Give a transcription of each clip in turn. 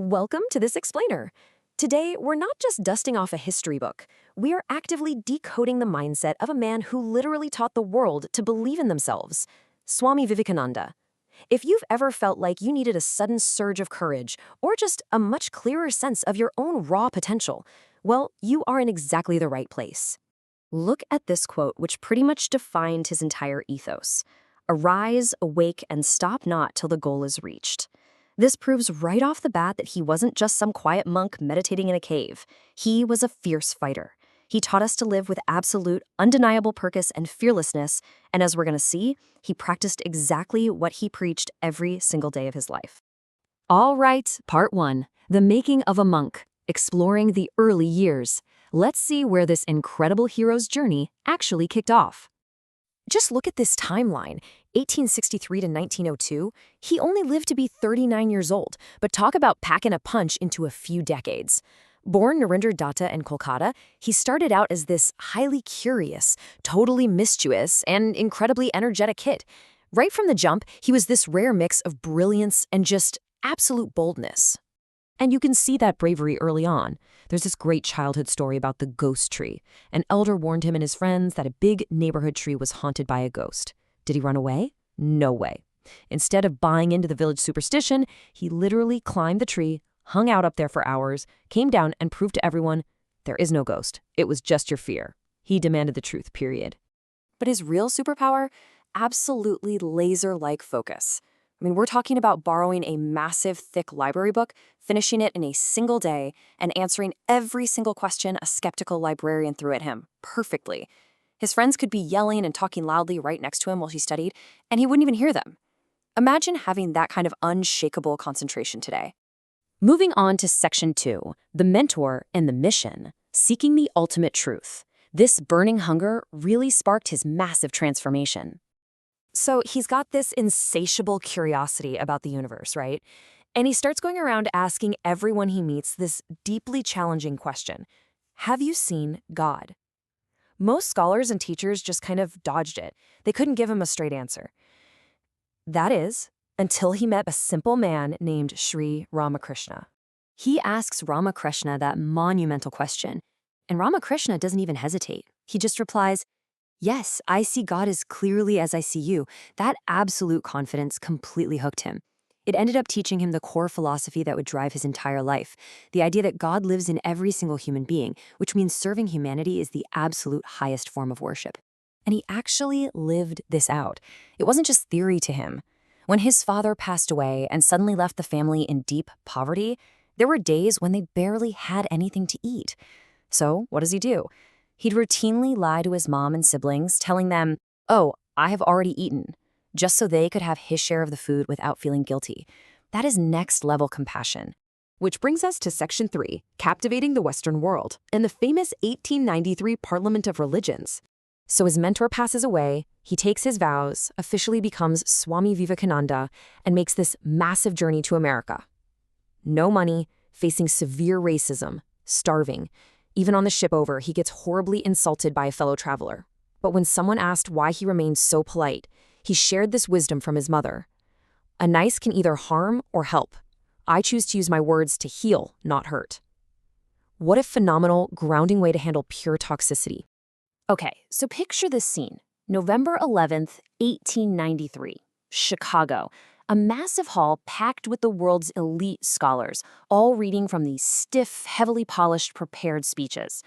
Welcome to this explainer. Today, we're not just dusting off a history book. We are actively decoding the mindset of a man who literally taught the world to believe in themselves, Swami Vivekananda. If you've ever felt like you needed a sudden surge of courage or just a much clearer sense of your own raw potential, well, you are in exactly the right place. Look at this quote, which pretty much defined his entire ethos. Arise, awake, and stop not till the goal is reached. This proves right off the bat that he wasn't just some quiet monk meditating in a cave. He was a fierce fighter. He taught us to live with absolute, undeniable purpose and fearlessness, and as we're going to see, he practiced exactly what he preached every single day of his life. All right, part 1, the making of a monk, exploring the early years. Let's see where this incredible hero's journey actually kicked off. Just look at this timeline, 1863 to 1902. He only lived to be 39 years old, but talk about packing a punch into a few decades. Born Narendra Datta in Kolkata, he started out as this highly curious, totally mischievous, and incredibly energetic kid. Right from the jump, he was this rare mix of brilliance and just absolute boldness. And you can see that bravery early on. There's this great childhood story about the ghost tree. An elder warned him and his friends that a big neighborhood tree was haunted by a ghost. Did he run away? No way. Instead of buying into the village superstition, he literally climbed the tree, hung out up there for hours, came down and proved to everyone, there is no ghost. It was just your fear. He demanded the truth, period. But his real superpower? Absolutely laser-like focus. We're talking about borrowing a massive, thick library book, finishing it in a single day, and answering every single question a skeptical librarian threw at him perfectly. His friends could be yelling and talking loudly right next to him while he studied, and he wouldn't even hear them. Imagine having that kind of unshakable concentration today. Moving on to Section 2, the mentor and the mission, seeking the ultimate truth. This burning hunger really sparked his massive transformation. So he's got this insatiable curiosity about the universe, right? And he starts going around asking everyone he meets this deeply challenging question. Have you seen God? Most scholars and teachers just kind of dodged it. They couldn't give him a straight answer. That is, until he met a simple man named Sri Ramakrishna. He asks Ramakrishna that monumental question, and Ramakrishna doesn't even hesitate. He just replies, "Yes, I see God as clearly as I see you." That absolute confidence completely hooked him. It ended up teaching him the core philosophy that would drive his entire life, the idea that God lives in every single human being, which means serving humanity is the absolute highest form of worship. And he actually lived this out. It wasn't just theory to him. When his father passed away and suddenly left the family in deep poverty, there were days when they barely had anything to eat. So what does he do? He'd routinely lie to his mom and siblings, telling them, "Oh, I have already eaten," just so they could have his share of the food without feeling guilty. That is next-level compassion. Which brings us to Section 3, captivating the Western world, and the famous 1893 Parliament of Religions. So his mentor passes away, he takes his vows, officially becomes Swami Vivekananda, and makes this massive journey to America. No money, facing severe racism, starving. Even on the ship over, he gets horribly insulted by a fellow traveler. But when someone asked why he remained so polite, he shared this wisdom from his mother. "A nice can either harm or help. I choose to use my words to heal, not hurt." What a phenomenal, grounding way to handle pure toxicity. Okay, so picture this scene. November 11th, 1893, Chicago. A massive hall packed with the world's elite scholars, all reading from these stiff, heavily polished, prepared speeches.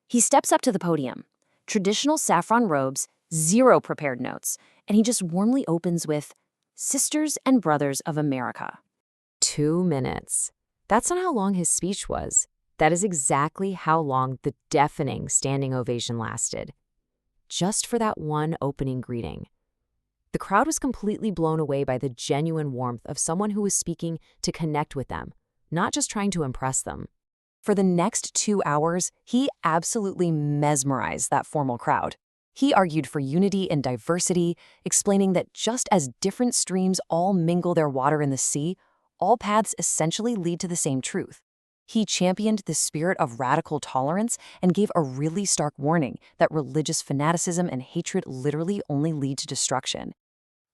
He steps up to the podium. Traditional saffron robes, zero prepared notes, and he just warmly opens with, "Sisters and Brothers of America." 2 minutes. That's not how long his speech was. That is exactly how long the deafening standing ovation lasted. Just for that one opening greeting. The crowd was completely blown away by the genuine warmth of someone who was speaking to connect with them, not just trying to impress them. For the next 2 hours, he absolutely mesmerized that formal crowd. He argued for unity and diversity, explaining that just as different streams all mingle their water in the sea, all paths essentially lead to the same truth. He championed the spirit of radical tolerance and gave a really stark warning that religious fanaticism and hatred literally only lead to destruction.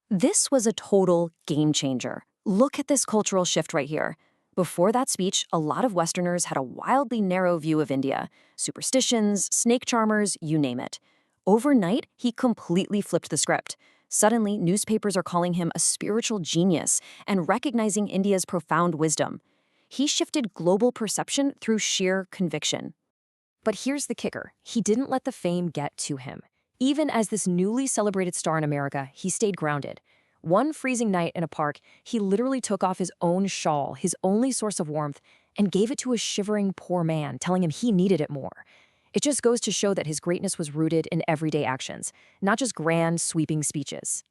This was a total game changer. Look at this cultural shift right here. Before that speech, a lot of Westerners had a wildly narrow view of India. Superstitions, snake charmers, you name it. Overnight, he completely flipped the script. Suddenly, newspapers are calling him a spiritual genius and recognizing India's profound wisdom. He shifted global perception through sheer conviction. But here's the kicker. He didn't let the fame get to him. Even as this newly celebrated star in America, he stayed grounded. One freezing night in a park, he literally took off his own shawl, his only source of warmth, and gave it to a shivering poor man, telling him he needed it more. It just goes to show that his greatness was rooted in everyday actions, not just grand, sweeping speeches.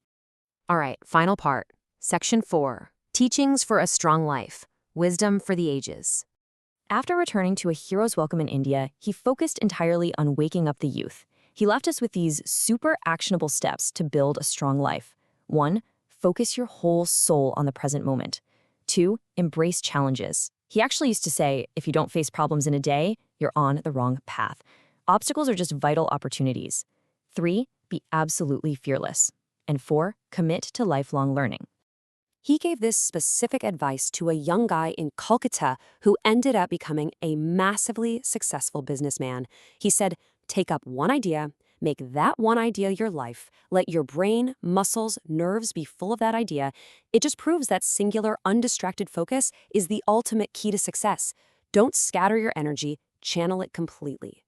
All right, final part. Section 4. Teachings for a Strong Life. Wisdom for the Ages. After returning to a hero's welcome in India, he focused entirely on waking up the youth. He left us with these super actionable steps to build a strong life. 1. Focus your whole soul on the present moment. 2. Embrace challenges. He actually used to say, if you don't face problems in a day, you're on the wrong path. Obstacles are just vital opportunities. 3. Be absolutely fearless. And 4. Commit to lifelong learning. He gave this specific advice to a young guy in Kolkata who ended up becoming a massively successful businessman. He said, take up one idea, make that one idea your life, let your brain, muscles, nerves be full of that idea. It just proves that singular, undistracted focus is the ultimate key to success. Don't scatter your energy, channel it completely.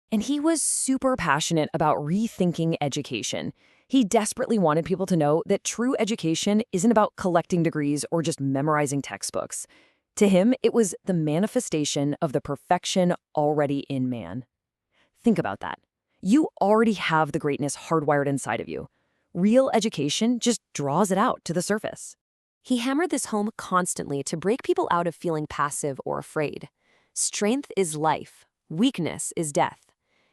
And he was super passionate about rethinking education. He desperately wanted people to know that true education isn't about collecting degrees or just memorizing textbooks. To him, it was the manifestation of the perfection already in man. Think about that. You already have the greatness hardwired inside of you. Real education just draws it out to the surface. He hammered this home constantly to break people out of feeling passive or afraid. Strength is life. Weakness is death.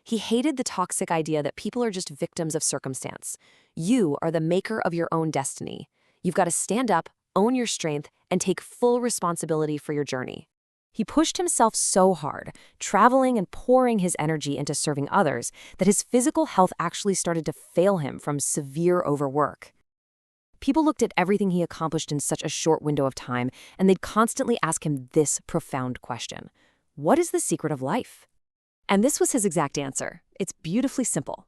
He hated the toxic idea that people are just victims of circumstance. You are the maker of your own destiny. You've got to stand up, own your strength, and take full responsibility for your journey. He pushed himself so hard, traveling and pouring his energy into serving others, that his physical health actually started to fail him from severe overwork. People looked at everything he accomplished in such a short window of time, and they'd constantly ask him this profound question: what is the secret of life? And this was his exact answer. It's beautifully simple.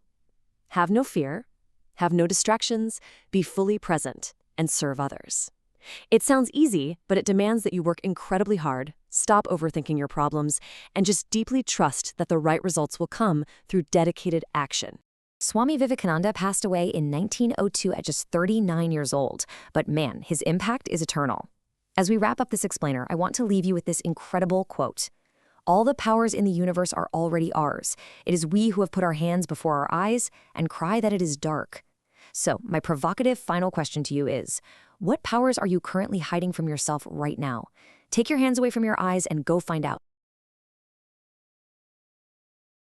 Have no fear, have no distractions, be fully present, and serve others. It sounds easy, but it demands that you work incredibly hard, stop overthinking your problems, and just deeply trust that the right results will come through dedicated action. Swami Vivekananda passed away in 1902 at just 39 years old, but man, his impact is eternal. As we wrap up this explainer, I want to leave you with this incredible quote. All the powers in the universe are already ours. It is we who have put our hands before our eyes and cry that it is dark. So, my provocative final question to you is, what powers are you currently hiding from yourself right now? Take your hands away from your eyes and go find out.